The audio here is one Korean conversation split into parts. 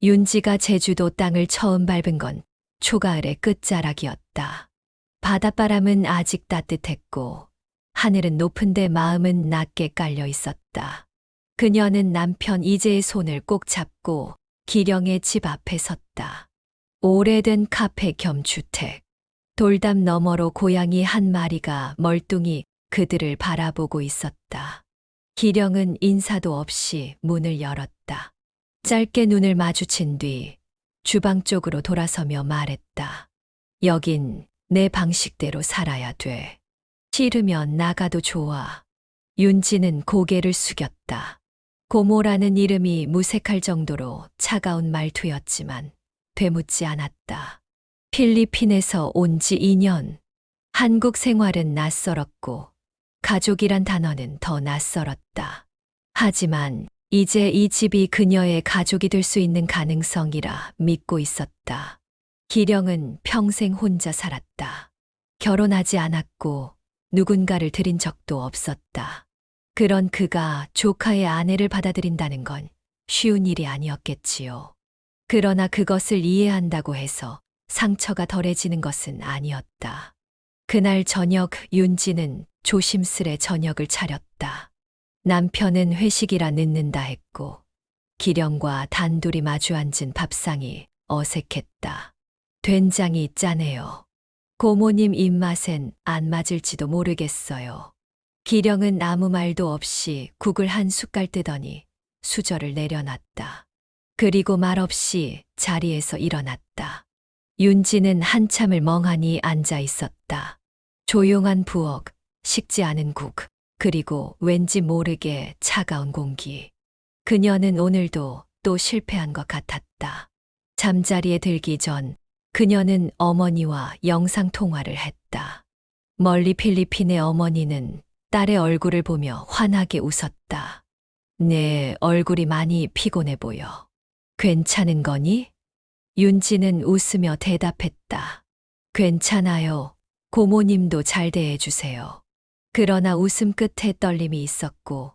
윤지가 제주도 땅을 처음 밟은 건 초가을의 끝자락이었다. 바닷바람은 아직 따뜻했고 하늘은 높은데 마음은 낮게 깔려 있었다. 그녀는 남편 이재의 손을 꼭 잡고 기령의 집 앞에 섰다. 오래된 카페 겸 주택. 돌담 너머로 고양이 한 마리가 멀뚱히 그들을 바라보고 있었다. 기령은 인사도 없이 문을 열었다. 짧게 눈을 마주친 뒤 주방 쪽으로 돌아서며 말했다. 여긴 내 방식대로 살아야 돼. 싫으면 나가도 좋아. 윤지는 고개를 숙였다. 고모라는 이름이 무색할 정도로 차가운 말투였지만 되묻지 않았다. 필리핀에서 온 지 2년. 한국 생활은 낯설었고 가족이란 단어는 더 낯설었다. 하지만 이제 이 집이 그녀의 가족이 될 수 있는 가능성이라 믿고 있었다. 기령은 평생 혼자 살았다. 결혼하지 않았고 누군가를 들인 적도 없었다. 그런 그가 조카의 아내를 받아들인다는 건 쉬운 일이 아니었겠지요. 그러나 그것을 이해한다고 해서 상처가 덜해지는 것은 아니었다. 그날 저녁 윤지는 조심스레 저녁을 차렸다. 남편은 회식이라 늦는다 했고 기령과 단둘이 마주 앉은 밥상이 어색했다. 된장이 짜네요. 고모님 입맛엔 안 맞을지도 모르겠어요. 기령은 아무 말도 없이 국을 한 숟갈 뜨더니 수저를 내려놨다. 그리고 말없이 자리에서 일어났다. 윤지는 한참을 멍하니 앉아 있었다. 조용한 부엌, 식지 않은 국, 그리고 왠지 모르게 차가운 공기. 그녀는 오늘도 또 실패한 것 같았다. 잠자리에 들기 전 그녀는 어머니와 영상통화를 했다. 멀리 필리핀의 어머니는 딸의 얼굴을 보며 환하게 웃었다. 내 얼굴이 많이 피곤해 보여. 괜찮은 거니? 윤지는 웃으며 대답했다. 괜찮아요. 고모님도 잘 대해주세요. 그러나 웃음 끝에 떨림이 있었고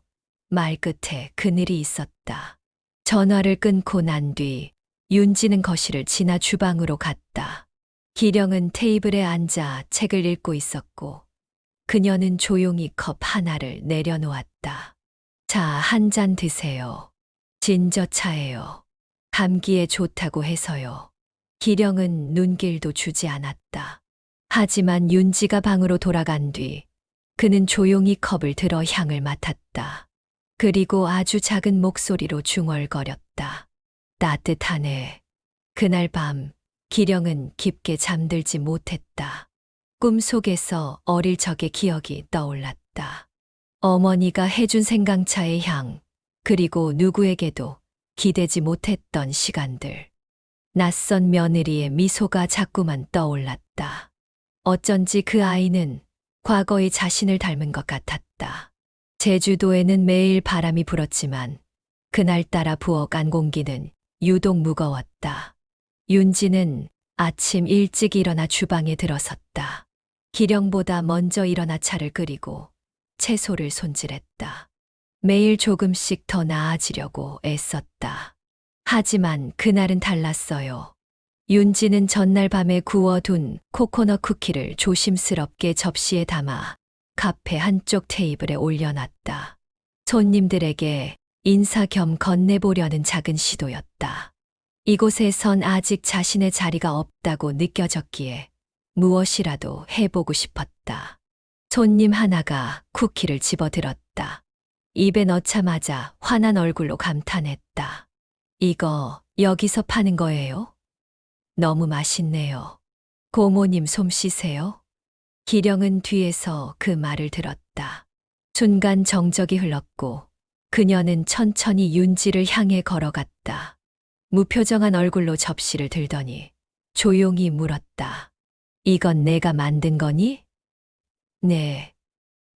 말 끝에 그늘이 있었다. 전화를 끊고 난 뒤 윤지는 거실을 지나 주방으로 갔다. 기령은 테이블에 앉아 책을 읽고 있었고 그녀는 조용히 컵 하나를 내려놓았다. 자, 한 잔 드세요. 진저차예요. 감기에 좋다고 해서요. 기령은 눈길도 주지 않았다. 하지만 윤지가 방으로 돌아간 뒤 그는 조용히 컵을 들어 향을 맡았다. 그리고 아주 작은 목소리로 중얼거렸다. 따뜻하네. 그날 밤 기령은 깊게 잠들지 못했다. 꿈속에서 어릴 적의 기억이 떠올랐다. 어머니가 해준 생강차의 향, 그리고 누구에게도 기대지 못했던 시간들. 낯선 며느리의 미소가 자꾸만 떠올랐다. 어쩐지 그 아이는 과거의 자신을 닮은 것 같았다. 제주도에는 매일 바람이 불었지만 그날따라 부엌 안 공기는 유독 무거웠다. 윤지는 아침 일찍 일어나 주방에 들어섰다. 기령보다 먼저 일어나 차를 끓이고 채소를 손질했다. 매일 조금씩 더 나아지려고 애썼다. 하지만 그날은 달랐어요. 윤지는 전날 밤에 구워둔 코코넛 쿠키를 조심스럽게 접시에 담아 카페 한쪽 테이블에 올려놨다. 손님들에게 인사 겸 건네보려는 작은 시도였다. 이곳에선 아직 자신의 자리가 없다고 느껴졌기에 무엇이라도 해보고 싶었다. 손님 하나가 쿠키를 집어들었다. 입에 넣자마자 환한 얼굴로 감탄했다. 이거 여기서 파는 거예요? 너무 맛있네요. 고모님 솜씨세요? 기령은 뒤에서 그 말을 들었다. 순간 정적이 흘렀고 그녀는 천천히 윤지를 향해 걸어갔다. 무표정한 얼굴로 접시를 들더니 조용히 물었다. 이건 내가 만든 거니? 네.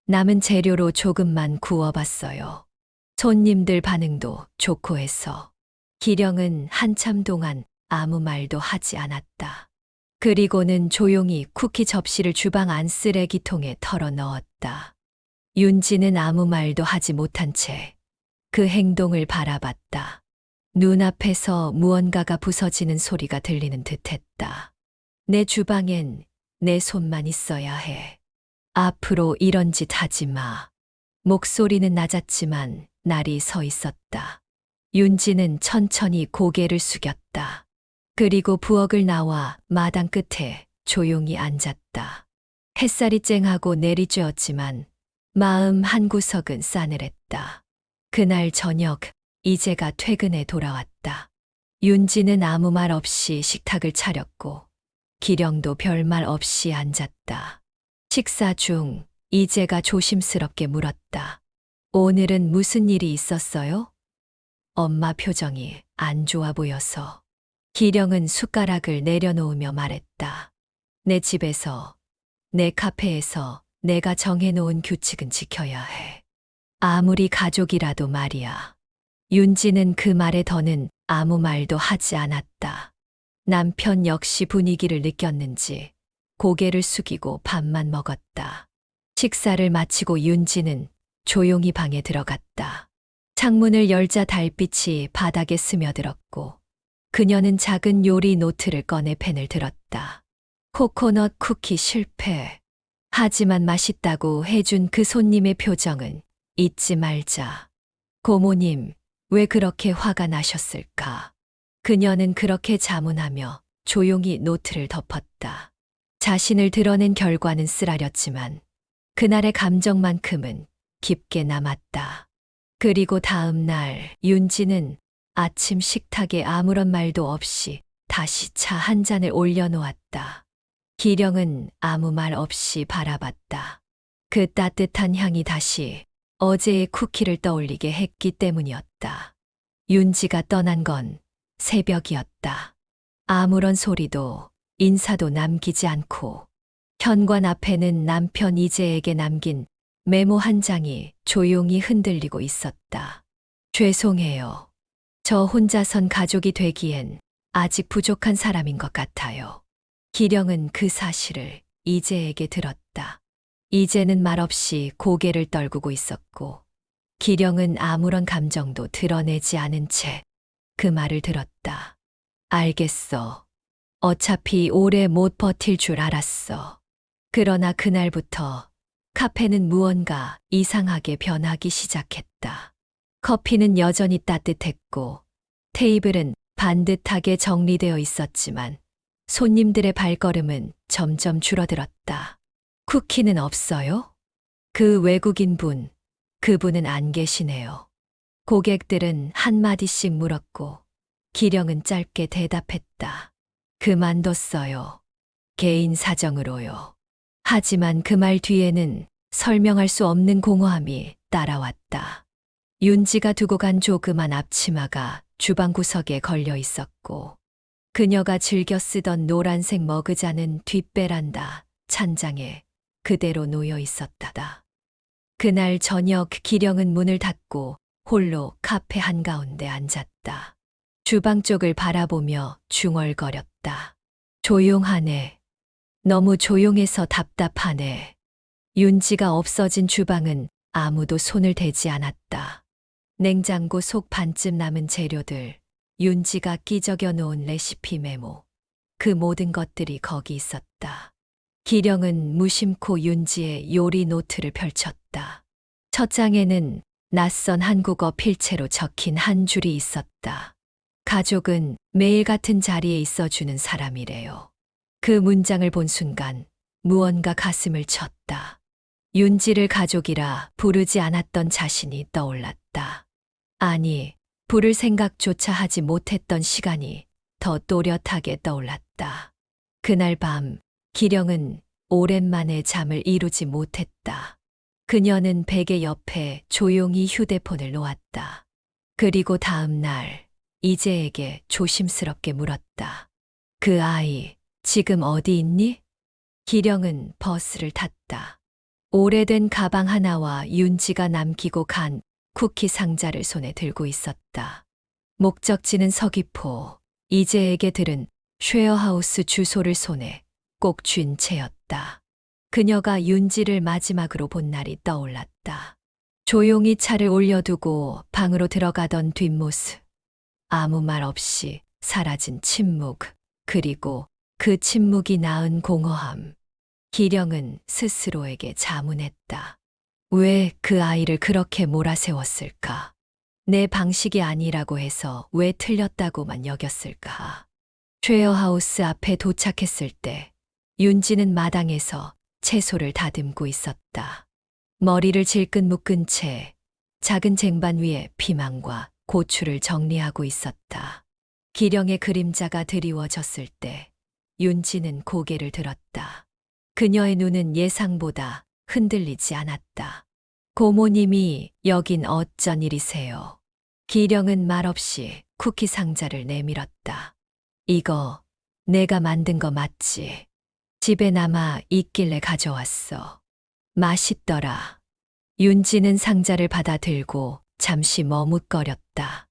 남은 재료로 조금만 구워봤어요. 손님들 반응도 좋고 해서. 기령은 한참 동안 아무 말도 하지 않았다. 그리고는 조용히 쿠키 접시를 주방 안 쓰레기통에 털어 넣었다. 윤지는 아무 말도 하지 못한 채 그 행동을 바라봤다. 눈앞에서 무언가가 부서지는 소리가 들리는 듯했다. 내 주방엔 내 손만 있어야 해. 앞으로 이런 짓 하지 마. 목소리는 낮았지만 날이 서 있었다. 윤지는 천천히 고개를 숙였다. 그리고 부엌을 나와 마당 끝에 조용히 앉았다. 햇살이 쨍하고 내리쬐었지만 마음 한구석은 싸늘했다. 그날 저녁 이재가 퇴근해 돌아왔다. 윤지는 아무 말 없이 식탁을 차렸고 기령도 별말 없이 앉았다. 식사 중 이재가 조심스럽게 물었다. 오늘은 무슨 일이 있었어요? 엄마 표정이 안 좋아 보여서. 기령은 숟가락을 내려놓으며 말했다. 내 집에서, 내 카페에서 내가 정해놓은 규칙은 지켜야 해. 아무리 가족이라도 말이야. 윤지는 그 말에 더는 아무 말도 하지 않았다. 남편 역시 분위기를 느꼈는지 고개를 숙이고 밥만 먹었다. 식사를 마치고 윤지는 조용히 방에 들어갔다. 창문을 열자 달빛이 바닥에 스며들었고 그녀는 작은 요리 노트를 꺼내 펜을 들었다. 코코넛 쿠키 실패. 하지만 맛있다고 해준 그 손님의 표정은 잊지 말자. 고모님, 왜 그렇게 화가 나셨을까? 그녀는 그렇게 자문하며 조용히 노트를 덮었다. 자신을 드러낸 결과는 쓰라렸지만 그날의 감정만큼은 깊게 남았다. 그리고 다음 날 윤지는 아침 식탁에 아무런 말도 없이 다시 차 한 잔을 올려놓았다. 기령은 아무 말 없이 바라봤다. 그 따뜻한 향이 다시 어제의 쿠키를 떠올리게 했기 때문이었다. 윤지가 떠난 건 새벽이었다. 아무런 소리도 인사도 남기지 않고 현관 앞에는 남편 이재에게 남긴 메모 한 장이 조용히 흔들리고 있었다. 죄송해요. 저 혼자선 가족이 되기엔 아직 부족한 사람인 것 같아요. 기령은 그 사실을 이재에게 들었다. 이재는 말없이 고개를 떨구고 있었고 기령은 아무런 감정도 드러내지 않은 채 그 말을 들었다. 알겠어. 어차피 오래 못 버틸 줄 알았어. 그러나 그날부터 카페는 무언가 이상하게 변하기 시작했다. 커피는 여전히 따뜻했고 테이블은 반듯하게 정리되어 있었지만 손님들의 발걸음은 점점 줄어들었다. 쿠키는 없어요? 그 외국인 분, 그분은 안 계시네요. 고객들은 한마디씩 물었고 기령은 짧게 대답했다. 그만뒀어요. 개인 사정으로요. 하지만 그 말 뒤에는 설명할 수 없는 공허함이 따라왔다. 윤지가 두고 간 조그만 앞치마가 주방 구석에 걸려 있었고 그녀가 즐겨 쓰던 노란색 머그잔은 뒷베란다 찬장에 그대로 놓여 있었다. 그날 저녁 기령은 문을 닫고 홀로 카페 한가운데 앉았다. 주방 쪽을 바라보며 중얼거렸다. 조용하네. 너무 조용해서 답답하네. 윤지가 없어진 주방은 아무도 손을 대지 않았다. 냉장고 속 반쯤 남은 재료들, 윤지가 끼적여 놓은 레시피 메모, 그 모든 것들이 거기 있었다. 기령은 무심코 윤지의 요리 노트를 펼쳤다. 첫 장에는 낯선 한국어 필체로 적힌 한 줄이 있었다. 가족은 매일 같은 자리에 있어주는 사람이래요. 그 문장을 본 순간 무언가 가슴을 쳤다. 윤지를 가족이라 부르지 않았던 자신이 떠올랐다. 아니, 부를 생각조차 하지 못했던 시간이 더 또렷하게 떠올랐다. 그날 밤 기령은 오랜만에 잠을 이루지 못했다. 그녀는 베개 옆에 조용히 휴대폰을 놓았다. 그리고 다음 날 이재에게 조심스럽게 물었다. 그 아이 지금 어디 있니? 기령은 버스를 탔다. 오래된 가방 하나와 윤지가 남기고 간 쿠키 상자를 손에 들고 있었다. 목적지는 서귀포. 이재에게 들은 쉐어하우스 주소를 손에 꼭 쥔 채였다. 그녀가 윤지를 마지막으로 본 날이 떠올랐다. 조용히 차를 올려두고 방으로 들어가던 뒷모습. 아무 말 없이 사라진 침묵, 그리고 그 침묵이 낳은 공허함. 기령은 스스로에게 자문했다. 왜 그 아이를 그렇게 몰아세웠을까? 내 방식이 아니라고 해서 왜 틀렸다고만 여겼을까? 쉐어하우스 앞에 도착했을 때 윤지는 마당에서 채소를 다듬고 있었다. 머리를 질끈 묶은 채 작은 쟁반 위에 피망과 고추를 정리하고 있었다. 기령의 그림자가 드리워졌을 때 윤지는 고개를 들었다. 그녀의 눈은 예상보다 흔들리지 않았다. 고모님이 여긴 어쩐 일이세요? 기령은 말없이 쿠키 상자를 내밀었다. 이거 내가 만든 거 맞지? 집에 남아 있길래 가져왔어. 맛있더라. 윤지는 상자를 받아 들고 잠시 머뭇거렸다.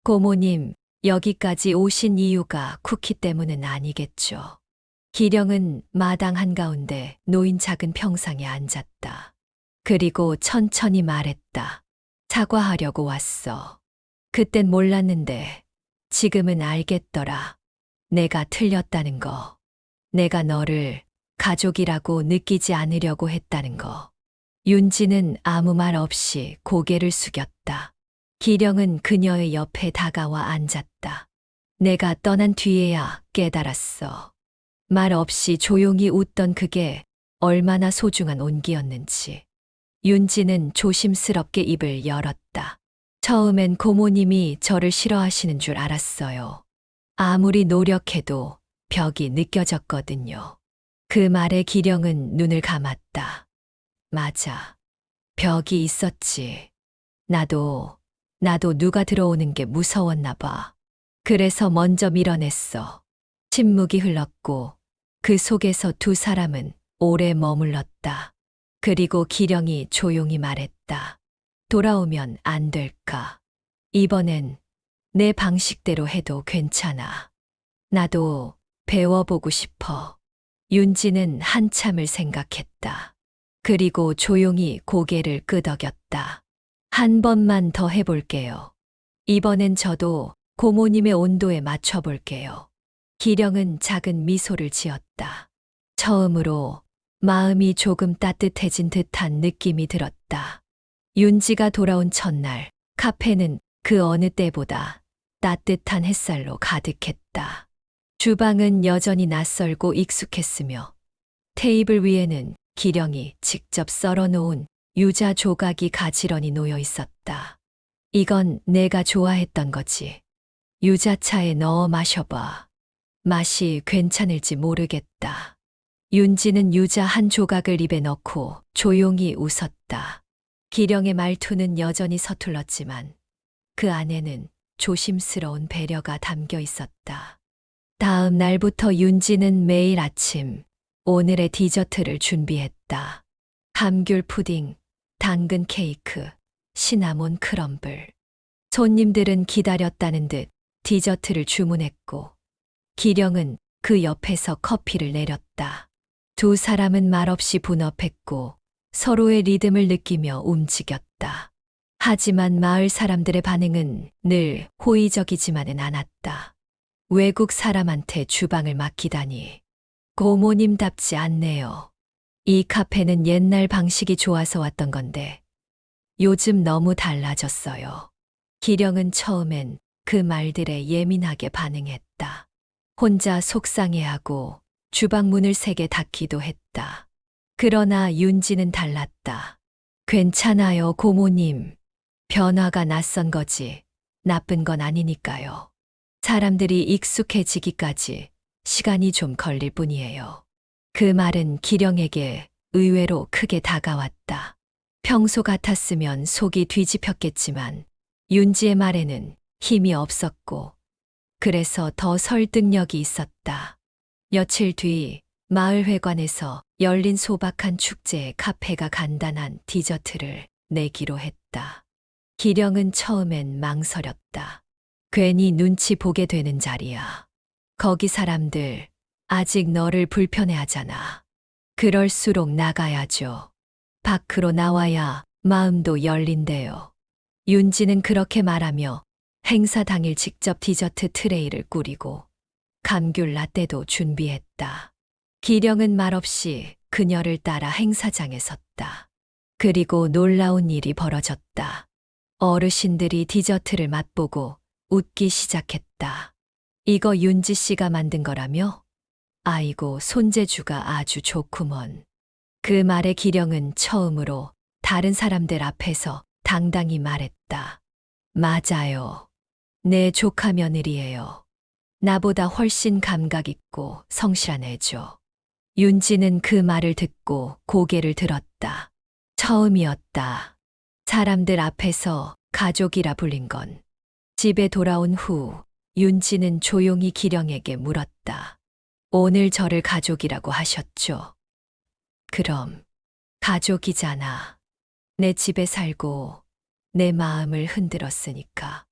고모님, 여기까지 오신 이유가 쿠키 때문은 아니겠죠. 기령은 마당 한가운데 놓인 작은 평상에 앉았다. 그리고 천천히 말했다. 사과하려고 왔어. 그땐 몰랐는데 지금은 알겠더라. 내가 틀렸다는 거. 내가 너를 가족이라고 느끼지 않으려고 했다는 거. 윤지는 아무 말 없이 고개를 숙였다. 기령은 그녀의 옆에 다가와 앉았다. 내가 떠난 뒤에야 깨달았어. 말 없이 조용히 웃던 그게 얼마나 소중한 온기였는지. 윤지는 조심스럽게 입을 열었다. 처음엔 고모님이 저를 싫어하시는 줄 알았어요. 아무리 노력해도 벽이 느껴졌거든요. 그 말에 기령은 눈을 감았다. 맞아. 벽이 있었지. 나도 누가 들어오는 게 무서웠나 봐. 그래서 먼저 밀어냈어. 침묵이 흘렀고 그 속에서 두 사람은 오래 머물렀다. 그리고 기령이 조용히 말했다. 돌아오면 안 될까? 이번엔 내 방식대로 해도 괜찮아. 나도 배워보고 싶어. 윤지는 한참을 생각했다. 그리고 조용히 고개를 끄덕였다. 한 번만 더 해볼게요. 이번엔 저도 고모님의 온도에 맞춰볼게요. 기령은 작은 미소를 지었다. 처음으로 마음이 조금 따뜻해진 듯한 느낌이 들었다. 윤지가 돌아온 첫날, 카페는 그 어느 때보다 따뜻한 햇살로 가득했다. 주방은 여전히 낯설고 익숙했으며 테이블 위에는 기령이 직접 썰어놓은 유자 조각이 가지런히 놓여 있었다. 이건 내가 좋아했던 거지. 유자차에 넣어 마셔봐. 맛이 괜찮을지 모르겠다. 윤지는 유자 한 조각을 입에 넣고 조용히 웃었다. 기령의 말투는 여전히 서툴렀지만 그 안에는 조심스러운 배려가 담겨 있었다. 다음 날부터 윤지는 매일 아침 오늘의 디저트를 준비했다. 감귤 푸딩, 당근 케이크, 시나몬 크럼블. 손님들은 기다렸다는 듯 디저트를 주문했고 기령은 그 옆에서 커피를 내렸다. 두 사람은 말없이 분업했고 서로의 리듬을 느끼며 움직였다. 하지만 마을 사람들의 반응은 늘 호의적이지만은 않았다. 외국 사람한테 주방을 맡기다니 고모님답지 않네요. 이 카페는 옛날 방식이 좋아서 왔던 건데 요즘 너무 달라졌어요. 기령은 처음엔 그 말들에 예민하게 반응했다. 혼자 속상해하고 주방 문을 세게 닫기도 했다. 그러나 윤지는 달랐다. 괜찮아요, 고모님. 변화가 낯선 거지 나쁜 건 아니니까요. 사람들이 익숙해지기까지 시간이 좀 걸릴 뿐이에요. 그 말은 기령에게 의외로 크게 다가왔다. 평소 같았으면 속이 뒤집혔겠지만 윤지의 말에는 힘이 없었고 그래서 더 설득력이 있었다. 며칠 뒤 마을회관에서 열린 소박한 축제에 카페가 간단한 디저트를 내기로 했다. 기령은 처음엔 망설였다. 괜히 눈치 보게 되는 자리야. 거기 사람들 아직 너를 불편해하잖아. 그럴수록 나가야죠. 밖으로 나와야 마음도 열린대요. 윤지는 그렇게 말하며 행사 당일 직접 디저트 트레이를 꾸리고 감귤 라떼도 준비했다. 기령은 말없이 그녀를 따라 행사장에 섰다. 그리고 놀라운 일이 벌어졌다. 어르신들이 디저트를 맛보고 웃기 시작했다. 이거 윤지 씨가 만든 거라며? 아이고, 손재주가 아주 좋구먼. 그 말에 기령은 처음으로 다른 사람들 앞에서 당당히 말했다. 맞아요. 내 조카 며느리예요. 나보다 훨씬 감각 있고 성실한 애죠. 윤지는 그 말을 듣고 고개를 들었다. 처음이었다. 사람들 앞에서 가족이라 불린 건. 집에 돌아온 후 윤지는 조용히 기령에게 물었다. 오늘 저를 가족이라고 하셨죠? 그럼 가족이잖아. 내 집에 살고 내 마음을 흔들었으니까.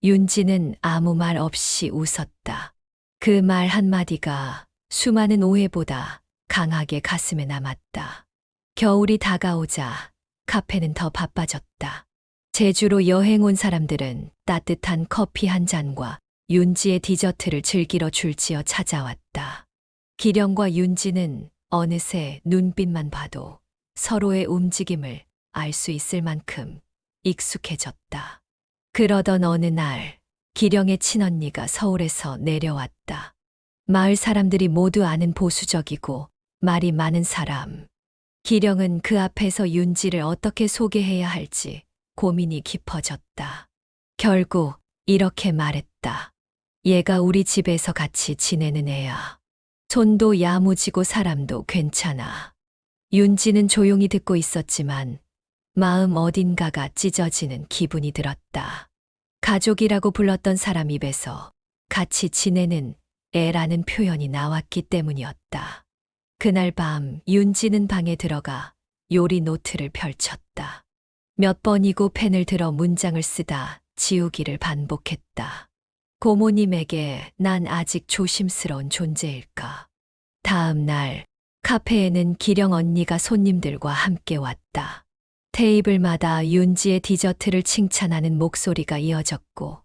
윤지는 아무 말 없이 웃었다. 그 말 한마디가 수많은 오해보다 강하게 가슴에 남았다. 겨울이 다가오자 카페는 더 바빠졌다. 제주로 여행 온 사람들은 따뜻한 커피 한 잔과 윤지의 디저트를 즐기러 줄지어 찾아왔다. 기령과 윤지는 어느새 눈빛만 봐도 서로의 움직임을 알 수 있을 만큼 익숙해졌다. 그러던 어느 날, 기령의 친언니가 서울에서 내려왔다. 마을 사람들이 모두 아는 보수적이고 말이 많은 사람. 기령은 그 앞에서 윤지를 어떻게 소개해야 할지 고민이 깊어졌다. 결국 이렇게 말했다. 얘가 우리 집에서 같이 지내는 애야. 손도 야무지고 사람도 괜찮아. 윤지는 조용히 듣고 있었지만 마음 어딘가가 찢어지는 기분이 들었다. 가족이라고 불렀던 사람 입에서 같이 지내는 애라는 표현이 나왔기 때문이었다. 그날 밤 윤지는 방에 들어가 요리 노트를 펼쳤다. 몇 번이고 펜을 들어 문장을 쓰다 지우기를 반복했다. 고모님에게 난 아직 조심스러운 존재일까? 다음 날 카페에는 기령 언니가 손님들과 함께 왔다. 테이블마다 윤지의 디저트를 칭찬하는 목소리가 이어졌고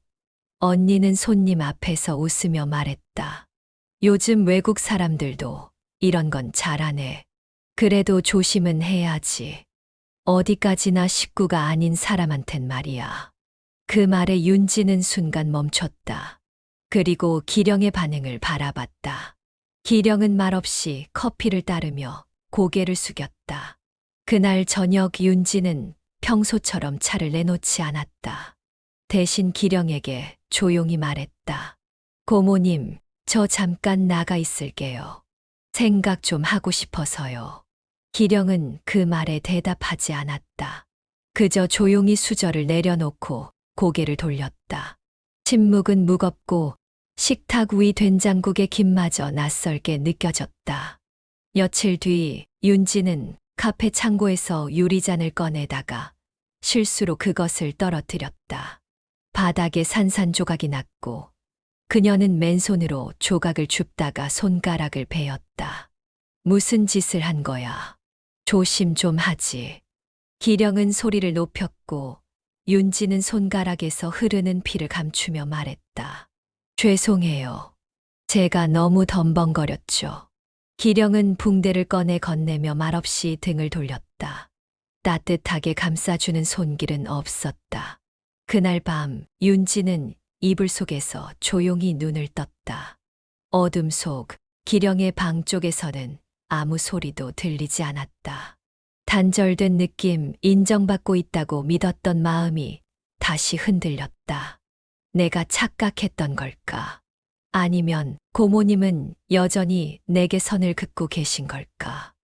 언니는 손님 앞에서 웃으며 말했다. 요즘 외국 사람들도 이런 건 잘하네. 그래도 조심은 해야지. 어디까지나 식구가 아닌 사람한텐 말이야. 그 말에 윤지는 순간 멈췄다. 그리고 기령의 반응을 바라봤다. 기령은 말없이 커피를 따르며 고개를 숙였다. 그날 저녁 윤지는 평소처럼 차를 내놓지 않았다. 대신 기령에게 조용히 말했다. 고모님, 저 잠깐 나가 있을게요. 생각 좀 하고 싶어서요. 기령은 그 말에 대답하지 않았다. 그저 조용히 수저를 내려놓고 고개를 돌렸다. 침묵은 무겁고 식탁 위 된장국의 김마저 낯설게 느껴졌다. 며칠 뒤 윤지는 카페 창고에서 유리잔을 꺼내다가 실수로 그것을 떨어뜨렸다. 바닥에 산산조각이 났고 그녀는 맨손으로 조각을 줍다가 손가락을 베었다. 무슨 짓을 한 거야? 조심 좀 하지. 기령은 소리를 높였고 윤지는 손가락에서 흐르는 피를 감추며 말했다. 죄송해요. 제가 너무 덤벙거렸죠. 기령은 붕대를 꺼내 건네며 말없이 등을 돌렸다. 따뜻하게 감싸주는 손길은 없었다. 그날 밤 윤지는 이불 속에서 조용히 눈을 떴다. 어둠 속 기령의 방 쪽에서는 아무 소리도 들리지 않았다. 단절된 느낌, 인정받고 있다고 믿었던 마음이 다시 흔들렸다. 내가 착각했던 걸까? 아니면 고모님은 여전히 내게 선을 긋고 계신 걸까?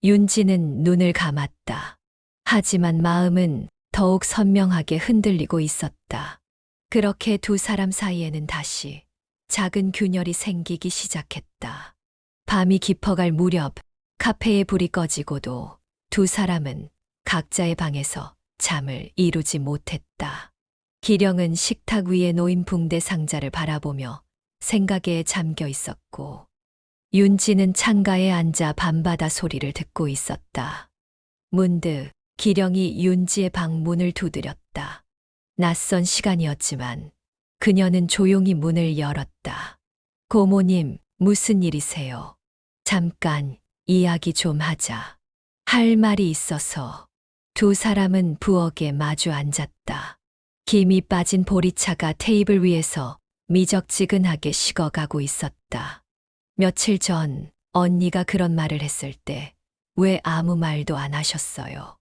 윤지는 눈을 감았다. 하지만 마음은 더욱 선명하게 흔들리고 있었다. 그렇게 두 사람 사이에는 다시 작은 균열이 생기기 시작했다. 밤이 깊어갈 무렵 카페의 불이 꺼지고도 두 사람은 각자의 방에서 잠을 이루지 못했다. 기령은 식탁 위에 놓인 붕대 상자를 바라보며 생각에 잠겨 있었고 윤지는 창가에 앉아 밤바다 소리를 듣고 있었다. 문득 기령이 윤지의 방 문을 두드렸다. 낯선 시간이었지만 그녀는 조용히 문을 열었다. 고모님, 무슨 일이세요? 잠깐 이야기 좀 하자. 할 말이 있어서. 두 사람은 부엌에 마주 앉았다. 김이 빠진 보리차가 테이블 위에서 미적지근하게 식어가고 있었다. 며칠 전 언니가 그런 말을 했을 때 왜 아무 말도 안 하셨어요?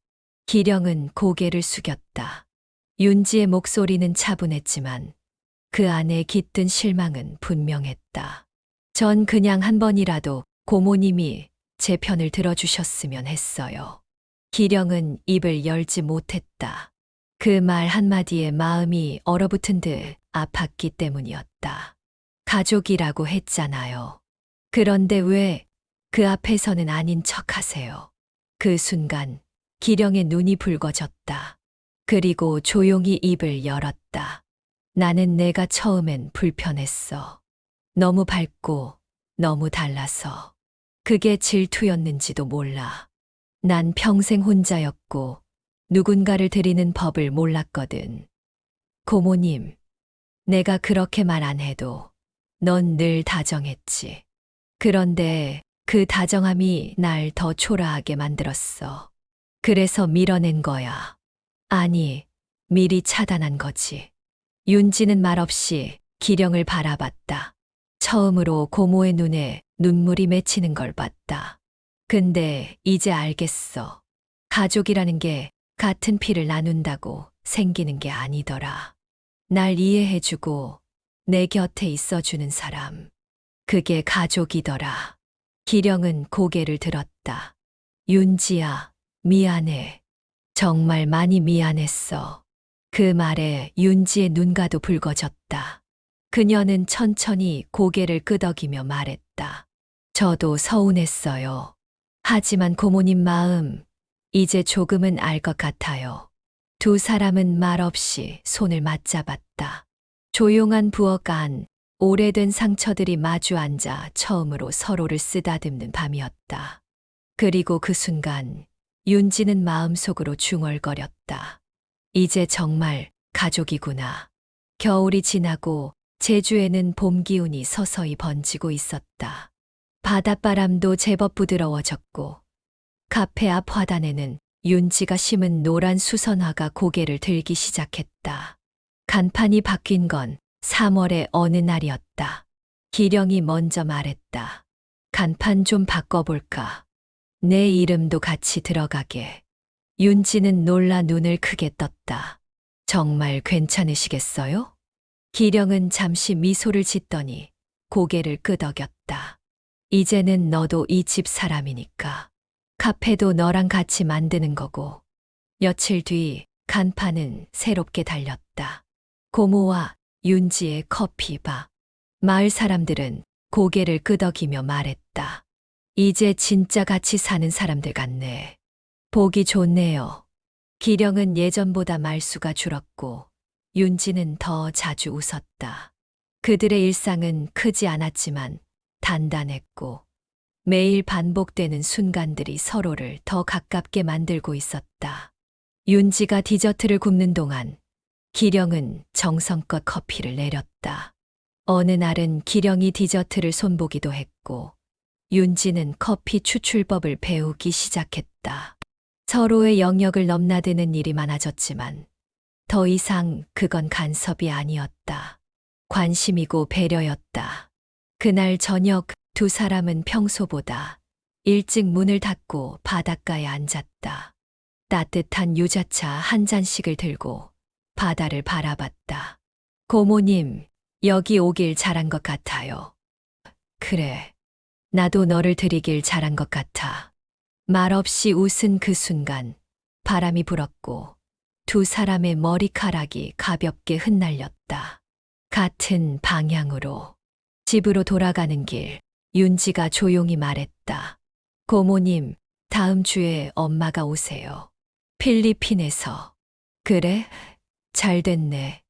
기령은 고개를 숙였다. 윤지의 목소리는 차분했지만 그 안에 깃든 실망은 분명했다. 전 그냥 한 번이라도 고모님이 제 편을 들어주셨으면 했어요. 기령은 입을 열지 못했다. 그 말 한마디에 마음이 얼어붙은 듯 아팠기 때문이었다. 가족이라고 했잖아요. 그런데 왜 그 앞에서는 아닌 척 하세요? 그 순간 기령의 눈이 붉어졌다. 그리고 조용히 입을 열었다. 나는 내가 처음엔 불편했어. 너무 밝고 너무 달라서. 그게 질투였는지도 몰라. 난 평생 혼자였고 누군가를 드리는 법을 몰랐거든. 고모님, 내가 그렇게 말 안 해도 넌 늘 다정했지. 그런데 그 다정함이 날 더 초라하게 만들었어. 그래서 밀어낸 거야. 아니, 미리 차단한 거지. 윤지는 말없이 기령을 바라봤다. 처음으로 고모의 눈에 눈물이 맺히는 걸 봤다. 근데 이제 알겠어. 가족이라는 게 같은 피를 나눈다고 생기는 게 아니더라. 날 이해해주고 내 곁에 있어주는 사람. 그게 가족이더라. 기령은 고개를 들었다. 윤지야, 미안해. 정말 많이 미안했어. 그 말에 윤지의 눈가도 붉어졌다. 그녀는 천천히 고개를 끄덕이며 말했다. 저도 서운했어요. 하지만 고모님 마음, 이제 조금은 알 것 같아요. 두 사람은 말없이 손을 맞잡았다. 조용한 부엌 안, 오래된 상처들이 마주 앉아 처음으로 서로를 쓰다듬는 밤이었다. 그리고 그 순간 윤지는 마음속으로 중얼거렸다. 이제 정말 가족이구나. 겨울이 지나고 제주에는 봄 기운이 서서히 번지고 있었다. 바닷바람도 제법 부드러워졌고 카페 앞 화단에는 윤지가 심은 노란 수선화가 고개를 들기 시작했다. 간판이 바뀐 건 3월의 어느 날이었다. 기령이 먼저 말했다. 간판 좀 바꿔볼까? 내 이름도 같이 들어가게. 윤지는 놀라 눈을 크게 떴다. 정말 괜찮으시겠어요? 기령은 잠시 미소를 짓더니 고개를 끄덕였다. 이제는 너도 이 집 사람이니까. 카페도 너랑 같이 만드는 거고. 며칠 뒤 간판은 새롭게 달렸다. 고모와 윤지의 커피바. 마을 사람들은 고개를 끄덕이며 말했다. 이제 진짜 같이 사는 사람들 같네. 보기 좋네요. 기령은 예전보다 말수가 줄었고 윤지는 더 자주 웃었다. 그들의 일상은 크지 않았지만 단단했고 매일 반복되는 순간들이 서로를 더 가깝게 만들고 있었다. 윤지가 디저트를 굽는 동안 기령은 정성껏 커피를 내렸다. 어느 날은 기령이 디저트를 손보기도 했고 윤지는 커피 추출법을 배우기 시작했다. 서로의 영역을 넘나드는 일이 많아졌지만 더 이상 그건 간섭이 아니었다. 관심이고 배려였다. 그날 저녁 두 사람은 평소보다 일찍 문을 닫고 바닷가에 앉았다. 따뜻한 유자차 한 잔씩을 들고 바다를 바라봤다. 고모님, 여기 오길 잘한 것 같아요. 그래, 나도 너를 드리길 잘한 것 같아. 말없이 웃은 그 순간 바람이 불었고 두 사람의 머리카락이 가볍게 흩날렸다. 같은 방향으로. 집으로 돌아가는 길, 윤지가 조용히 말했다. 고모님, 다음 주에 엄마가 오세요. 필리핀에서. 그래? 잘 됐네.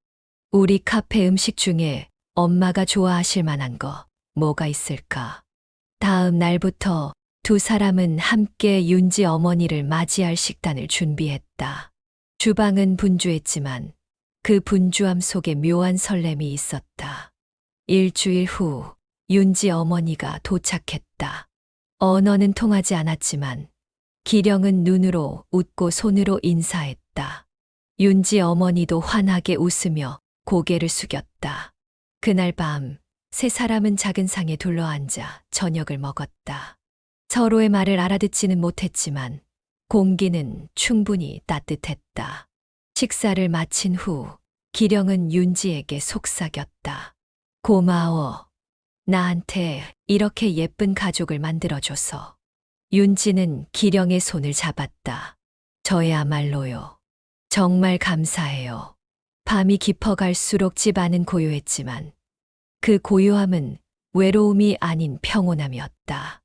우리 카페 음식 중에 엄마가 좋아하실 만한 거 뭐가 있을까? 다음 날부터 두 사람은 함께 윤지 어머니를 맞이할 식단을 준비했다. 주방은 분주했지만 그 분주함 속에 묘한 설렘이 있었다. 일주일 후 윤지 어머니가 도착했다. 언어는 통하지 않았지만 기령은 눈으로 웃고 손으로 인사했다. 윤지 어머니도 환하게 웃으며 고개를 숙였다. 그날 밤 세 사람은 작은 상에 둘러앉아 저녁을 먹었다. 서로의 말을 알아듣지는 못했지만 공기는 충분히 따뜻했다. 식사를 마친 후 기령은 윤지에게 속삭였다. 고마워. 나한테 이렇게 예쁜 가족을 만들어줘서. 윤지는 기령의 손을 잡았다. 저야말로요. 정말 감사해요. 밤이 깊어갈수록 집안은 고요했지만 그 고요함은 외로움이 아닌 평온함이었다.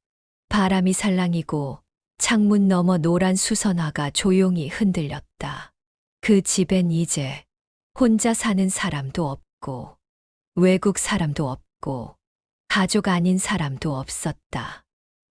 바람이 살랑이고 창문 너머 노란 수선화가 조용히 흔들렸다. 그 집엔 이제 혼자 사는 사람도 없고 외국 사람도 없고 가족 아닌 사람도 없었다.